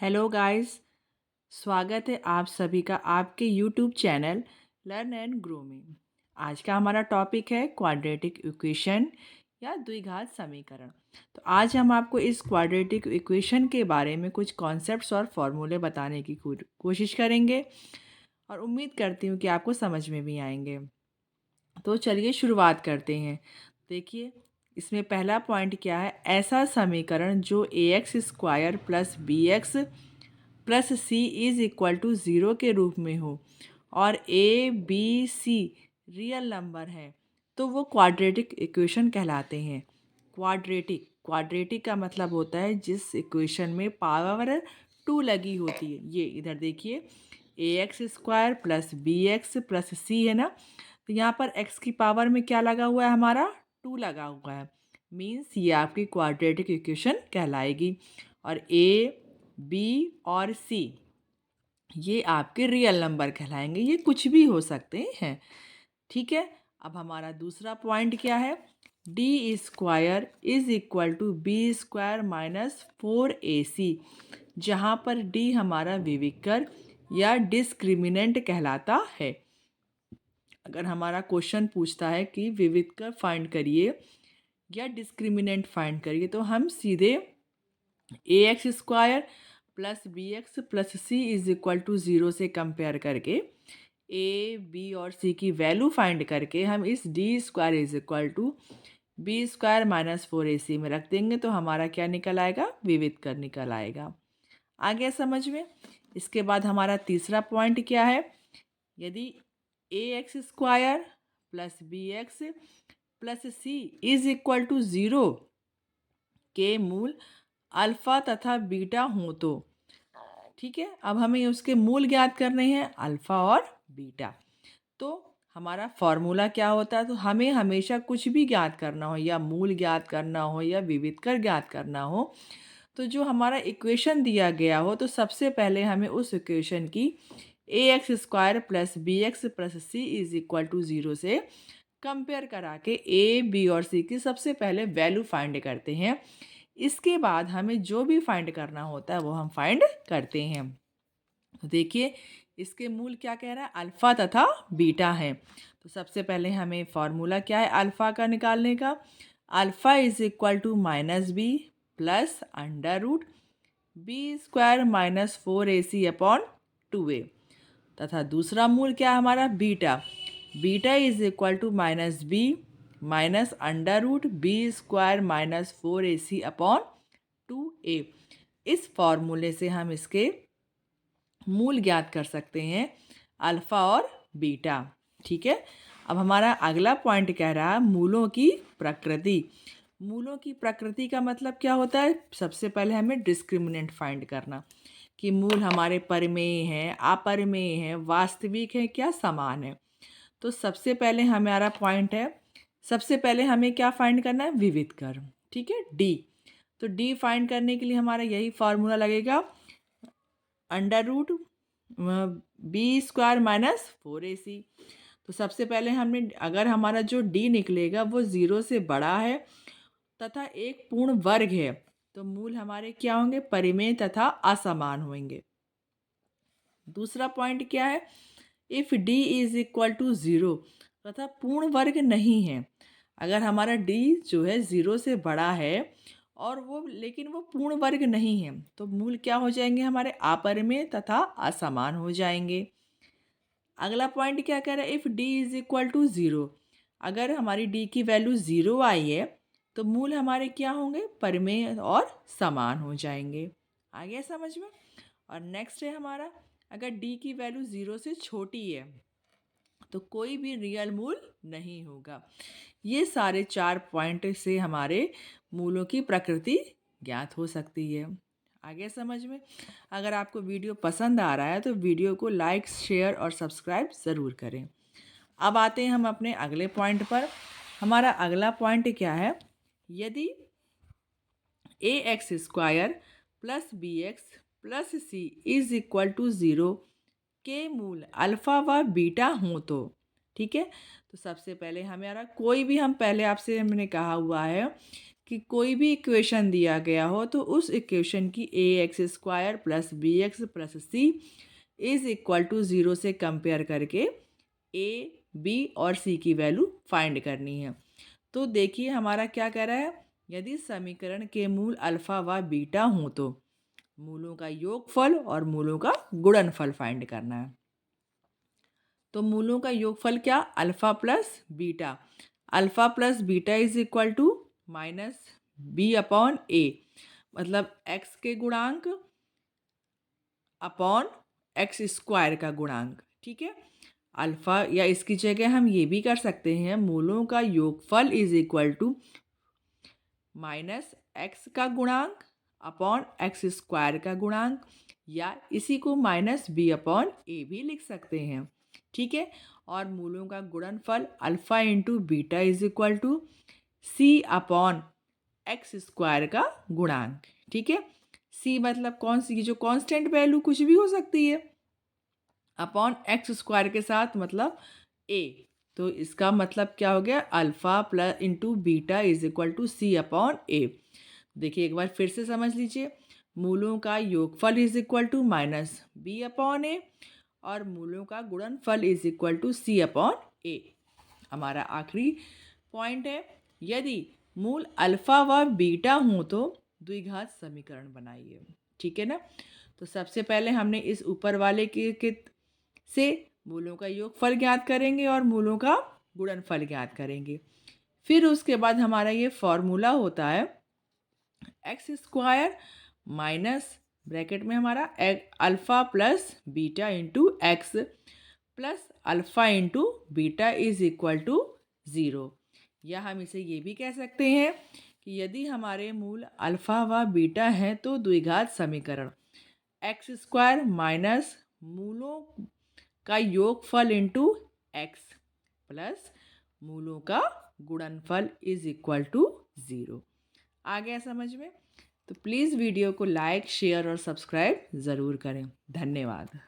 Hello guys. स्वागत है आप सभी का आपके YouTube channel learn and grow में। आज का हमारा टॉपिक है क्वाड्रेटिक इक्वेशन या द्विघात समीकरण। तो आज हम आपको इस क्वाड्रेटिक इक्वेशन के बारे में कुछ कॉन्सेप्ट्स और फॉर्मूले बताने की कोशिश करेंगे और उम्मीद करती हूँ कि आपको समझ में भी आएंगे। तो चलिए शुरुआत करते हैं। देखिए, इसमें पहला पॉइंट क्या है, ऐसा समीकरण जो A X square plus B X plus C is equal to zero के रूप में हो और A B C real number है तो वो क्वाड्रेटिक इक्वेशन कहलाते हैं। क्वाड्रेटिक का मतलब होता है जिस इक्वेशन में पावर टू लगी होती है। ये इधर देखिए, A X square plus B X plus C है ना, तो यहाँ पर एक्स की पावर में क्या लगा हुआ है, हमारा टू लगा हुआ है। मीन्स ये आपकी क्वाड्रेटिक इक्वेशन कहलाएगी। और ए बी और सी ये आपके रियल नंबर कहलाएंगे, ये कुछ भी हो सकते हैं। ठीक है, अब हमारा दूसरा पॉइंट क्या है, D square is equal to B square minus 4ac, जहाँ पर डी हमारा विविकर या डिस्क्रिमिनेंट कहलाता है। अगर हमारा क्वेश्चन पूछता है कि विविकर फाइंड करिए या डिस्क्रिमिनेंट फाइंड करिए, तो हम सीधे A X square plus B X plus C is equal to zero से कंपेयर करके ए बी और सी की वैल्यू फाइंड करके हम इस D square is equal to B square minus 4ac में रख देंगे, तो हमारा क्या निकल आएगा, विविधकर निकल आएगा। आ गया समझ में। इसके बाद हमारा तीसरा पॉइंट क्या है, यदि A X square plus B X plus C is equal to zero के मूल अल्फ़ा तथा बीटा हों तो, ठीक है, अब हमें उसके मूल ज्ञात करने हैं, अल्फ़ा और बीटा। तो हमारा फॉर्मूला क्या होता है, तो हमें हमेशा कुछ भी ज्ञात करना हो, या मूल ज्ञात करना हो या विविधकर ज्ञात करना हो, तो जो हमारा इक्वेशन दिया गया हो, तो सबसे पहले हमें उस इक्वेशन की A X square plus B X plus C is equal to zero से कंपेयर करा के ए बी और सी की सबसे पहले वैल्यू फाइंड करते हैं। इसके बाद हमें जो भी फाइंड करना होता है वो हम फाइंड करते हैं। तो देखिए, इसके मूल क्या कह रहा है, अल्फ़ा तथा बीटा है। तो सबसे पहले हमें फॉर्मूला क्या है अल्फ़ा का निकालने का, alpha is equal to minus B plus under root B square minus 4ac upon 2a। तथा दूसरा मूल क्या है हमारा, beta, beta is equal to minus B minus under root B square minus 4ac upon 2a। इस फॉर्मूले से हम इसके मूल ज्ञात कर सकते हैं, अल्फ़ा और बीटा। ठीक है, अब हमारा अगला पॉइंट कह रहा है मूलों की प्रकृति। मूलों की प्रकृति का मतलब क्या होता है, सबसे पहले हमें डिस्क्रिमिनेंट फाइंड करना कि मूल हमारे परिमेय हैं, अपरिमेय हैं, वास्तविक हैं, क्या समान है। तो सबसे पहले हमारा पॉइंट है, सबसे पहले हमें क्या फाइंड करना है, विविधकर। ठीक है, डी। तो डी फाइंड करने के लिए हमारा यही फार्मूला लगेगा, under root B square minus 4ac। तो सबसे पहले हमने, अगर हमारा जो डी निकलेगा वो ज़ीरो से बड़ा है तथा एक पूर्ण वर्ग है, तो मूल हमारे क्या होंगे, परिमेय तथा असमान होंगे। दूसरा पॉइंट क्या है, if D is equal to zero तथा पूर्ण वर्ग नहीं है। अगर हमारा डी जो है ज़ीरो से बड़ा है और वो, लेकिन वो पूर्ण वर्ग नहीं है, तो मूल क्या हो जाएंगे, हमारे अपरिमेय तथा असमान हो जाएंगे। अगला पॉइंट क्या कह रहा है, if D is equal to zero, अगर हमारी डी की वैल्यू ज़ीरो आई है तो मूल हमारे क्या होंगे, परिमेय और समान हो जाएंगे। आ गया समझ में। और नेक्स्ट है हमारा, अगर डी की वैल्यू ज़ीरो से छोटी है तो कोई भी रियल मूल नहीं होगा। ये सारे चार पॉइंट से हमारे मूलों की प्रकृति ज्ञात हो सकती है। आगे समझ में। अगर आपको वीडियो पसंद आ रहा है तो वीडियो को लाइक, शेयर और सब्सक्राइब ज़रूर करें। अब आते हैं हम अपने अगले पॉइंट पर। हमारा अगला पॉइंट क्या है, यदि A X square plus B X plus C is equal to zero के मूल अल्फ़ा व बीटा हों तो, ठीक है। तो सबसे पहले हमारा कोई भी, हम पहले आपसे हमने कहा हुआ है कि कोई भी इक्वेशन दिया गया हो तो उस इक्वेशन की ax² plus bx plus c is equal to 0 से कंपेयर करके a, b और c की वैल्यू फाइंड करनी है। तो देखिए हमारा क्या कह रहा है, यदि समीकरण के मूल अल्फा व बीटा हों तो मूलों का योगफल और मूलों का गुणनफल फाइंड करना है। तो मूलों का योगफल क्या, alpha plus beta. Alpha plus beta is equal to minus B upon A, मतलब एक्स के गुणांक अपॉन एक्स स्क्वायर का गुणांक। ठीक है, अल्फा या इसकी जगह हम ये भी कर सकते हैं, मूलों का योगफल is equal to minus X का गुणांक अपॉन एक्स स्क्वायर का गुणांक, या इसी को माइनस बी अपॉन ए भी लिख सकते हैं। ठीक है, और मूलों का गुणनफल alpha into beta is equal to C upon X square का गुणांक। ठीक है, सी मतलब कौन सी, जो कांस्टेंट वैल्यू कुछ भी हो सकती है, अपॉन एक्स स्क्वायर के साथ मतलब ए। तो इसका मतलब क्या हो गया, alpha plus into beta is equal to C upon A. देखिए एक बार फिर से समझ लीजिए, मूलों का योगफल is equal to minus B upon A और मूलों का गुणनफल is equal to C upon A. हमारा आखिरी पॉइंट है, यदि मूल अल्फा व बीटा हों तो द्विघात समीकरण बनाइए। ठीक है ना, तो सबसे पहले हमने इस ऊपर वाले के से मूलों का योगफल ज्ञात करेंगे और मूलों का गुणनफल ज्ञात करेंगे। फिर उसके बाद हमारा ये फॉर्मूला होता है एक्स स्क्वायर माइनस ब्रैकेट में हमारा alpha plus beta into X plus alpha into beta is equal to 0। या हम इसे ये भी कह सकते हैं कि यदि हमारे मूल अल्फ़ा व बीटा हैं तो द्विघात समीकरण एक्स स्क्वायर माइनस मूलों का योगफल इंटू एक्स प्लस मूलों का गुणनफल इज इक्वल टू 0। आ गया समझ में? तो प्लीज़ वीडियो को लाइक, शेयर और सब्सक्राइब ज़रूर करें। धन्यवाद।